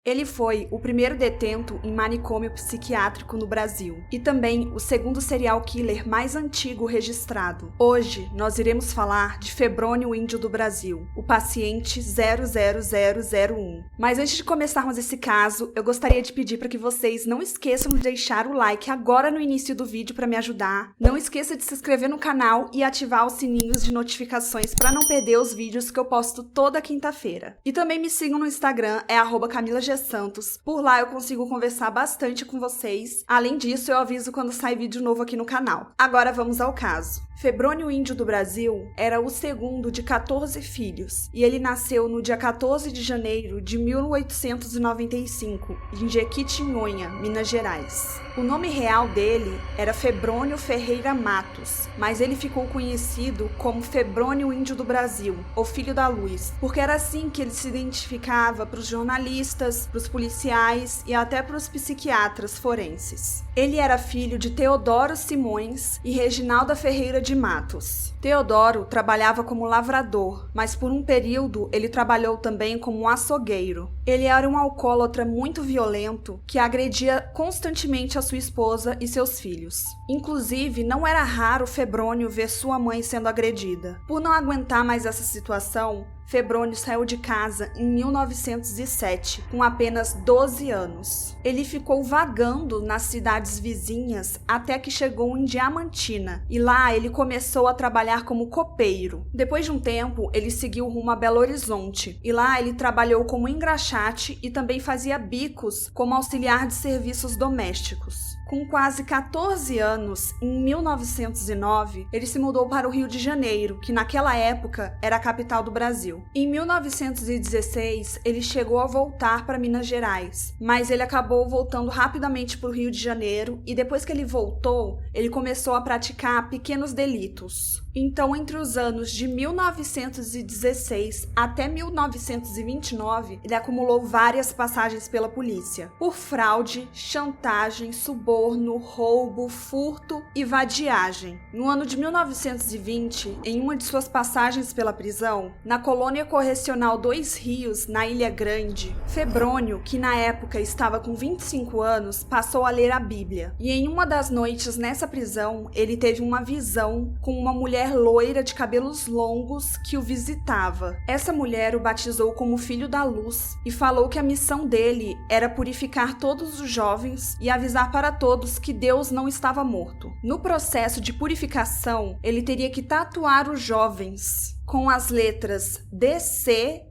Ele foi o primeiro detento em manicômio psiquiátrico no Brasil e também o segundo serial killer mais antigo registrado. Hoje, nós iremos falar de Febrônio Índio do Brasil, o paciente 00001. Mas antes de começarmos esse caso, eu gostaria de pedir para que vocês não esqueçam de deixar o like agora no início do vídeo para me ajudar. Não esqueça de se inscrever no canal e ativar os sininhos de notificações para não perder os vídeos que eu posto toda quinta-feira. E também me sigam no Instagram, @CamilaG Santos. Por lá eu consigo conversar bastante com vocês. Além disso, eu aviso quando sai vídeo novo aqui no canal. Agora vamos ao caso. Febrônio Índio do Brasil era o segundo de 14 filhos e ele nasceu no dia 14 de janeiro de 1895 em Jequitinhonha, Minas Gerais. O nome real dele era Febrônio Ferreira Matos, mas ele ficou conhecido como Febrônio Índio do Brasil, ou Filho da Luz, porque era assim que ele se identificava para os jornalistas, para os policiais e até para os psiquiatras forenses. Ele era filho de Teodoro Simões e Reginalda Ferreira de Matos. Teodoro trabalhava como lavrador, mas por um período ele trabalhou também como um açougueiro. Ele era um alcoólatra muito violento que agredia constantemente a sua esposa e seus filhos. Inclusive, não era raro Febrônio ver sua mãe sendo agredida. Por não aguentar mais essa situação, Febrônio saiu de casa em 1907, com apenas 12 anos. Ele ficou vagando nas cidades vizinhas até que chegou em Diamantina, e lá ele começou a trabalhar como copeiro. Depois de um tempo, ele seguiu rumo a Belo Horizonte, e lá ele trabalhou como engraxate e também fazia bicos como auxiliar de serviços domésticos. Com quase 14 anos, em 1909, ele se mudou para o Rio de Janeiro, que naquela época era a capital do Brasil. Em 1916, ele chegou a voltar para Minas Gerais, mas ele acabou voltando rapidamente para o Rio de Janeiro e depois que ele voltou, ele começou a praticar pequenos delitos. Então, entre os anos de 1916 até 1929, ele acumulou várias passagens pela polícia, por fraude, chantagem, suborno, roubo, furto e vadiagem. No ano de 1920, em uma de suas passagens pela prisão, na colônia correcional Dois Rios, na Ilha Grande, Febrônio, que na época estava com 25 anos, passou a ler a Bíblia. E em uma das noites nessa prisão, ele teve uma visão com uma mulher loira de cabelos longos que o visitava. Essa mulher o batizou como Filho da Luz e falou que a missão dele era purificar todos os jovens e avisar para todos que Deus não estava morto. No processo de purificação, ele teria que tatuar os jovens com as letras DCVXVI.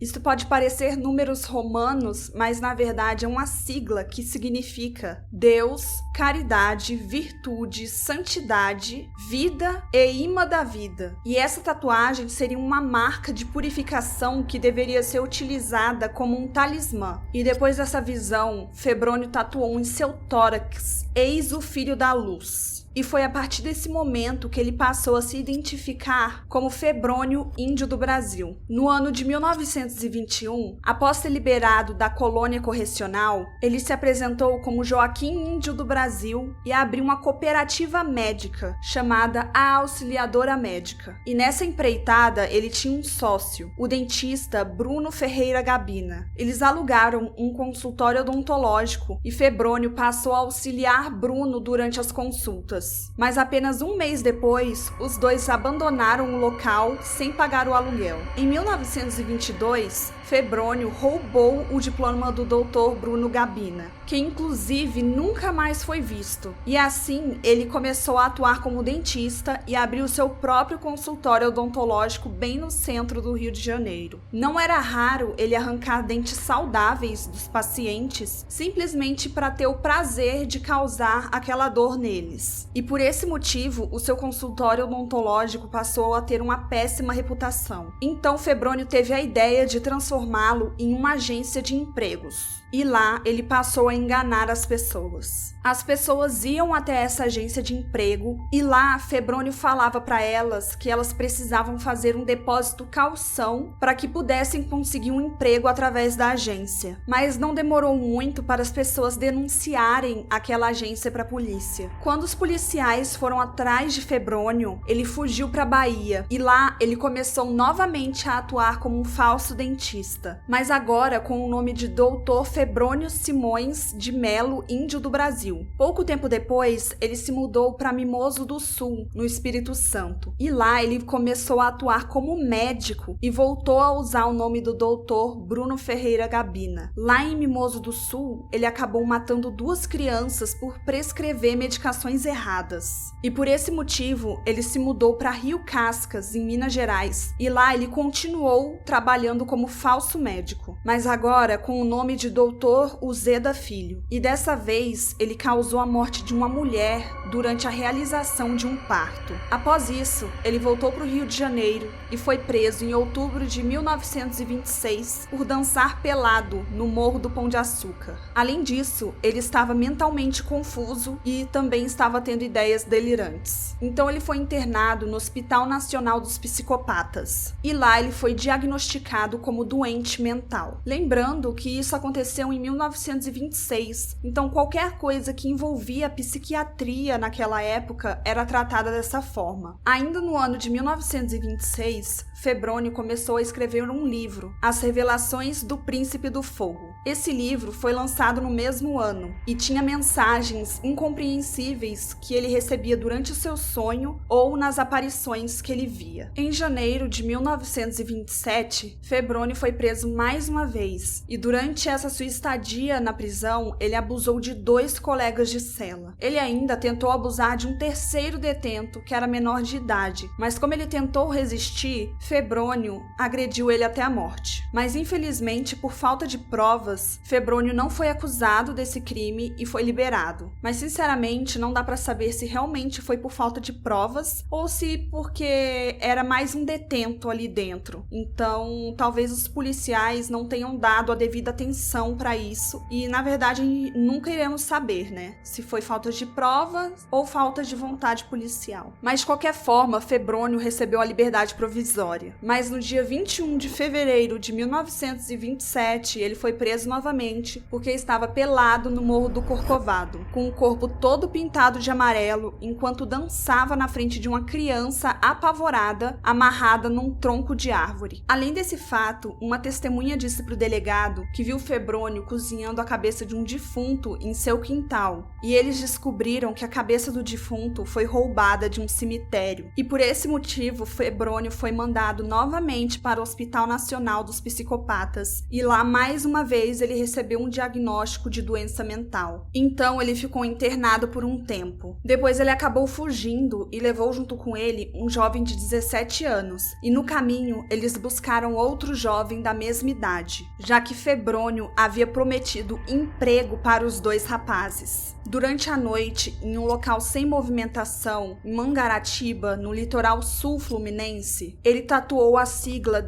Isso pode parecer números romanos, mas na verdade é uma sigla que significa Deus, caridade, virtude, santidade, vida e imã da vida. E essa tatuagem seria uma marca de purificação que deveria ser utilizada como um talismã. E depois dessa visão, Febrônio tatuou em seu tórax: Eis o Filho da Luz. E foi a partir desse momento que ele passou a se identificar como Febrônio Índio do Brasil. No ano de 1921, após ser liberado da colônia correcional, ele se apresentou como Joaquim Índio do Brasil e abriu uma cooperativa médica chamada A Auxiliadora Médica. E nessa empreitada, ele tinha um sócio, o dentista Bruno Ferreira Gabina. Eles alugaram um consultório odontológico e Febrônio passou a auxiliar Bruno durante as consultas. Mas apenas um mês depois, os dois abandonaram o local sem pagar o aluguel. Em 1922, Febrônio roubou o diploma do Dr. Bruno Gabina, que inclusive nunca mais foi visto. E assim, ele começou a atuar como dentista e abriu seu próprio consultório odontológico bem no centro do Rio de Janeiro. Não era raro ele arrancar dentes saudáveis dos pacientes simplesmente para ter o prazer de causar aquela dor neles. E por esse motivo, o seu consultório odontológico passou a ter uma péssima reputação. Então, Febrônio teve a ideia de transformá-lo em uma agência de empregos. e lá ele passou a enganar as pessoas. As pessoas iam até essa agência de emprego e lá Febrônio falava para elas que elas precisavam fazer um depósito caução para que pudessem conseguir um emprego através da agência. Mas não demorou muito para as pessoas denunciarem aquela agência para a polícia. Quando os policiais foram atrás de Febrônio, ele fugiu para a Bahia e lá ele começou novamente a atuar como um falso dentista, mas agora com o nome de Dr. Febrônio Simões de Melo, índio do Brasil. Pouco tempo depois, ele se mudou para Mimoso do Sul, no Espírito Santo, e lá ele começou a atuar como médico e voltou a usar o nome do Dr. Bruno Ferreira Gabina. Lá em Mimoso do Sul, ele acabou matando 2 crianças por prescrever medicações erradas. E por esse motivo, ele se mudou para Rio Cascas, em Minas Gerais, e lá ele continuou trabalhando como falso médico, mas agora com o nome de Dr. Uzeda Filho. E dessa vez, ele causou a morte de uma mulher durante a realização de um parto. Após isso, ele voltou para o Rio de Janeiro e foi preso em outubro de 1926 por dançar pelado no Morro do Pão de Açúcar. Além disso, ele estava mentalmente confuso e também estava tendo ideias delirantes. Então ele foi internado no Hospital Nacional dos Psicopatas e lá ele foi diagnosticado como doente mental. Lembrando que isso aconteceu em 1926, então qualquer coisa que envolvia a psiquiatria naquela época era tratada dessa forma. Ainda no ano de 1926, Febrônio começou a escrever um livro, As Revelações do Príncipe do Fogo. Esse livro foi lançado no mesmo ano e tinha mensagens incompreensíveis que ele recebia durante o seu sonho ou nas aparições que ele via. Em janeiro de 1927, Febrônio foi preso mais uma vez e durante essa sua estadia na prisão, ele abusou de 2 colegas de cela. Ele ainda tentou abusar de um terceiro detento que era menor de idade, mas como ele tentou resistir, Febrônio agrediu ele até a morte. Mas infelizmente, por falta de provas, Febrônio não foi acusado desse crime e foi liberado. Mas sinceramente, não dá pra saber se realmente foi por falta de provas ou se porque era mais um detento ali dentro. Então, talvez os policiais não tenham dado a devida atenção pra isso e, na verdade, nunca iremos saber, né? Se foi falta de provas ou falta de vontade policial. Mas, de qualquer forma, Febrônio recebeu a liberdade provisória. Mas no dia 21 de fevereiro de 1927, ele foi preso novamente porque estava pelado no Morro do Corcovado, com o corpo todo pintado de amarelo, enquanto dançava na frente de uma criança apavorada, amarrada num tronco de árvore. Além desse fato, uma testemunha disse para o delegado que viu Febrônio cozinhando a cabeça de um defunto em seu quintal, e eles descobriram que a cabeça do defunto foi roubada de um cemitério. E por esse motivo, Febrônio foi mandado novamente para o Hospital Nacional dos Psicopatas, e lá mais uma vez ele recebeu um diagnóstico de doença mental. Então ele ficou internado por um tempo. Depois ele acabou fugindo e levou junto com ele um jovem de 17 anos, e no caminho eles buscaram outro jovem da mesma idade, já que Febrônio havia prometido emprego para os 2 rapazes. Durante a noite, em um local sem movimentação, em Mangaratiba, no litoral sul fluminense, ele tatuou a sigla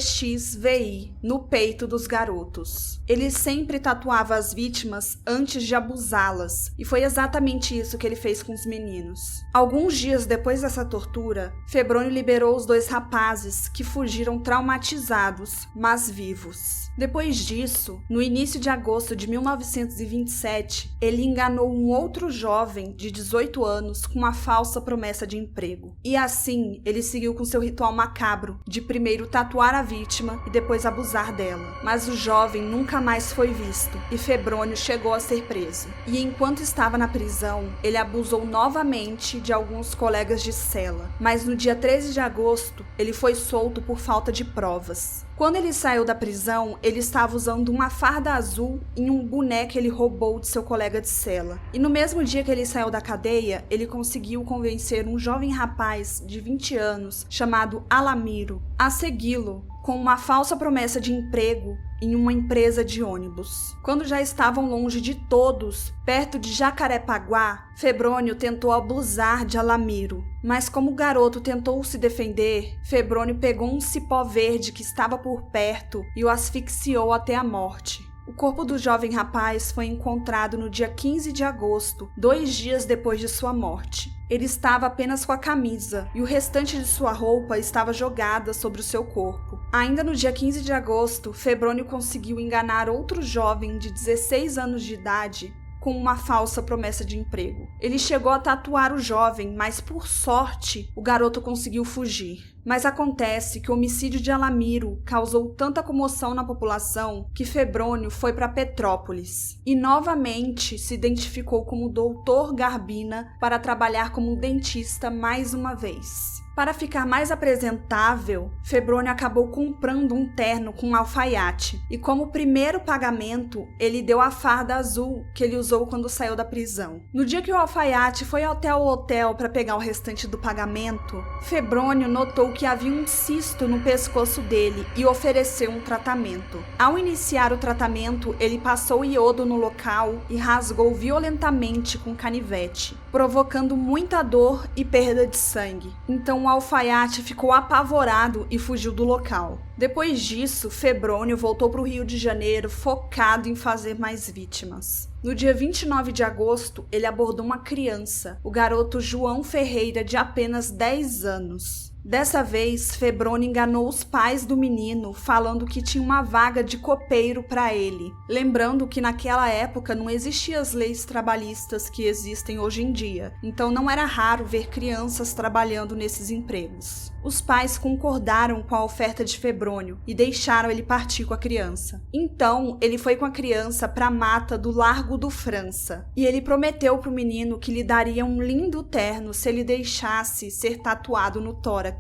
DCVXVI no peito dos garotos. Ele sempre tatuava as vítimas antes de abusá-las, e foi exatamente isso que ele fez com os meninos. Alguns dias depois dessa tortura, Febrônio liberou os 2 rapazes que fugiram traumatizados, mas vivos. Depois disso, no início de agosto de 1927, ele enganou um outro jovem de 18 anos com uma falsa promessa de emprego. E assim, ele seguiu com seu ritual macabro de primeiro tatuar a vítima e depois abusar dela. Mas o jovem nunca mais foi visto e Febrônio chegou a ser preso. E enquanto estava na prisão, ele abusou novamente de alguns colegas de cela. Mas no dia 13 de agosto, ele foi solto por falta de provas. Quando ele saiu da prisão, ele estava usando uma farda azul em um boné que ele roubou de seu colega de cela. E no mesmo dia que ele saiu da cadeia, ele conseguiu convencer um jovem rapaz de 20 anos, chamado Alamiro, a segui-lo com uma falsa promessa de emprego em uma empresa de ônibus. Quando já estavam longe de todos, perto de Jacarepaguá, Febrônio tentou abusar de Alamiro. Mas como o garoto tentou se defender, Febrônio pegou um cipó verde que estava por perto e o asfixiou até a morte. O corpo do jovem rapaz foi encontrado no dia 15 de agosto, 2 dias depois de sua morte. Ele estava apenas com a camisa e o restante de sua roupa estava jogada sobre o seu corpo. Ainda no dia 15 de agosto, Febrônio conseguiu enganar outro jovem de 16 anos de idade com uma falsa promessa de emprego. Ele chegou a tatuar o jovem, mas por sorte, o garoto conseguiu fugir. Mas acontece que o homicídio de Alamiro causou tanta comoção na população que Febrônio foi para Petrópolis e novamente se identificou como Dr. Garbina para trabalhar como dentista mais uma vez. Para ficar mais apresentável, Febrônio acabou comprando um terno com alfaiate e, como primeiro pagamento, ele deu a farda azul que ele usou quando saiu da prisão. No dia que o alfaiate foi até o hotel para pegar o restante do pagamento, Febrônio notou que havia um cisto no pescoço dele e ofereceu um tratamento. Ao iniciar o tratamento, ele passou iodo no local e rasgou violentamente com canivete, provocando muita dor e perda de sangue. Então o alfaiate ficou apavorado e fugiu do local. Depois disso, Febrônio voltou para o Rio de Janeiro focado em fazer mais vítimas. No dia 29 de agosto, ele abordou uma criança, o garoto João Ferreira, de apenas 10 anos. Dessa vez, Febrônio enganou os pais do menino, falando que tinha uma vaga de copeiro para ele. Lembrando que naquela época não existiam as leis trabalhistas que existem hoje em dia, então não era raro ver crianças trabalhando nesses empregos. Os pais concordaram com a oferta de Febrônio e deixaram ele partir com a criança. Então, ele foi com a criança para a mata do Largo do França e ele prometeu para o menino que lhe daria um lindo terno se ele deixasse ser tatuado no tórax.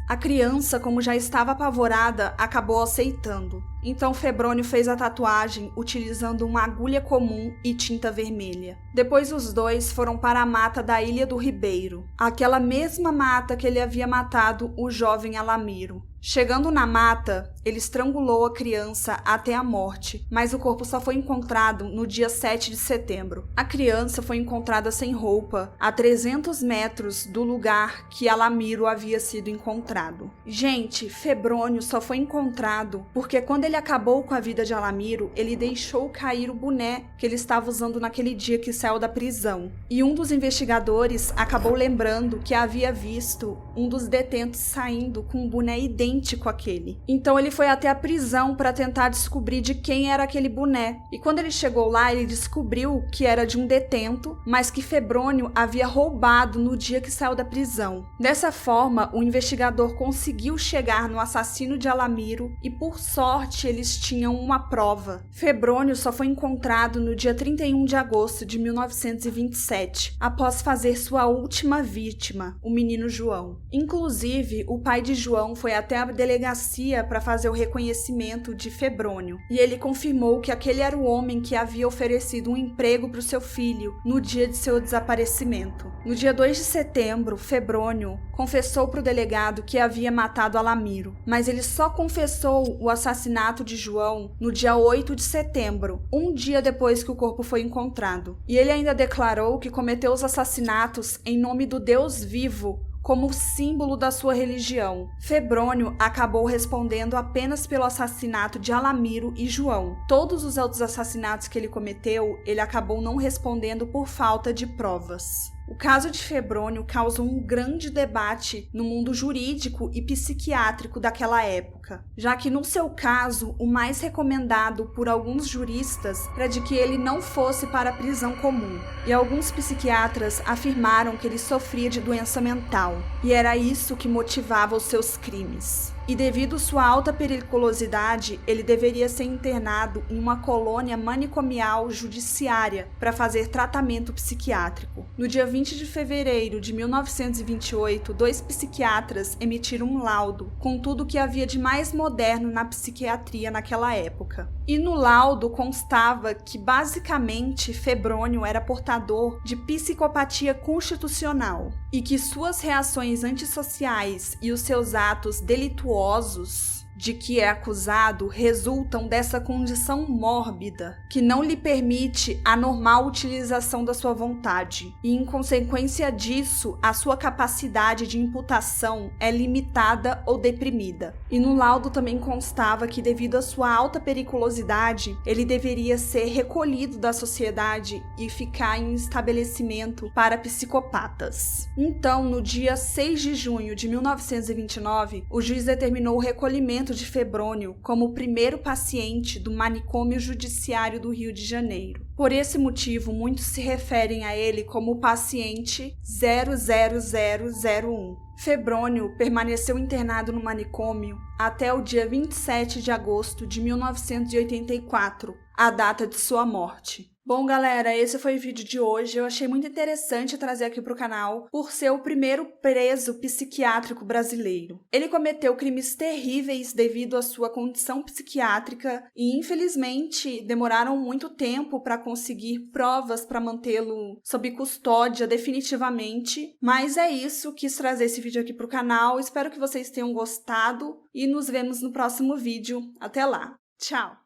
A criança, como já estava apavorada, acabou aceitando. Então Febrônio fez a tatuagem utilizando uma agulha comum e tinta vermelha. Depois os dois foram para a mata da Ilha do Ribeiro, aquela mesma mata que ele havia matado o jovem Alamiro. Chegando na mata, ele estrangulou a criança até a morte, mas o corpo só foi encontrado no dia 7 de setembro. A criança foi encontrada sem roupa, a 300 metros do lugar que Alamiro havia sido encontrado. Gente, Febrônio só foi encontrado porque quando ele acabou com a vida de Alamiro, ele deixou cair o boné que ele estava usando naquele dia que saiu da prisão. E um dos investigadores acabou lembrando que havia visto um dos detentos saindo com um boné idêntico àquele. Então ele foi até a prisão para tentar descobrir de quem era aquele boné. E quando ele chegou lá, ele descobriu que era de um detento, mas que Febrônio havia roubado no dia que saiu da prisão. Dessa forma, o investigador conseguiu chegar no assassino de Alamiro e, por sorte, eles tinham uma prova. Febrônio só foi encontrado no dia 31 de agosto de 1927, após fazer sua última vítima, o menino João. Inclusive, o pai de João foi até a delegacia para fazer o reconhecimento de Febrônio, e ele confirmou que aquele era o homem que havia oferecido um emprego para o seu filho no dia de seu desaparecimento. No dia 2 de setembro, Febrônio confessou para o delegado que havia matado Alamiro, mas ele só confessou o assassinato de João no dia 8 de setembro, um dia depois que o corpo foi encontrado. E ele ainda declarou que cometeu os assassinatos em nome do Deus vivo, como símbolo da sua religião. Febrônio acabou respondendo apenas pelo assassinato de Alamiro e João. Todos os outros assassinatos que ele cometeu, ele acabou não respondendo por falta de provas. O caso de Febrônio causou um grande debate no mundo jurídico e psiquiátrico daquela época, já que no seu caso, o mais recomendado por alguns juristas era de que ele não fosse para a prisão comum, e alguns psiquiatras afirmaram que ele sofria de doença mental, e era isso que motivava os seus crimes. E devido sua alta periculosidade, ele deveria ser internado em uma colônia manicomial judiciária para fazer tratamento psiquiátrico. No dia 20 de fevereiro de 1928, 2 psiquiatras emitiram um laudo com tudo o que havia de mais moderno na psiquiatria naquela época. E no laudo constava que, basicamente, Febrônio era portador de psicopatia constitucional e que suas reações antissociais e os seus atos delituosos de que é acusado resultam dessa condição mórbida, que não lhe permite a normal utilização da sua vontade, e em consequência disso, a sua capacidade de imputação é limitada ou deprimida. E no laudo também constava que, devido à sua alta periculosidade, ele deveria ser recolhido da sociedade e ficar em estabelecimento para psicopatas. Então, no dia 6 de junho de 1929, o juiz determinou o recolhimento de Febrônio como o primeiro paciente do manicômio judiciário do Rio de Janeiro. Por esse motivo, muitos se referem a ele como o paciente 00001. Febrônio permaneceu internado no manicômio até o dia 27 de agosto de 1984, a data de sua morte. Bom, galera, esse foi o vídeo de hoje. Eu achei muito interessante trazer aqui para o canal por ser o primeiro preso psiquiátrico brasileiro. Ele cometeu crimes terríveis devido à sua condição psiquiátrica e, infelizmente, demoraram muito tempo para conseguir provas para mantê-lo sob custódia definitivamente. Mas é isso, quis trazer esse vídeo aqui para o canal. Espero que vocês tenham gostado e nos vemos no próximo vídeo. Até lá! Tchau!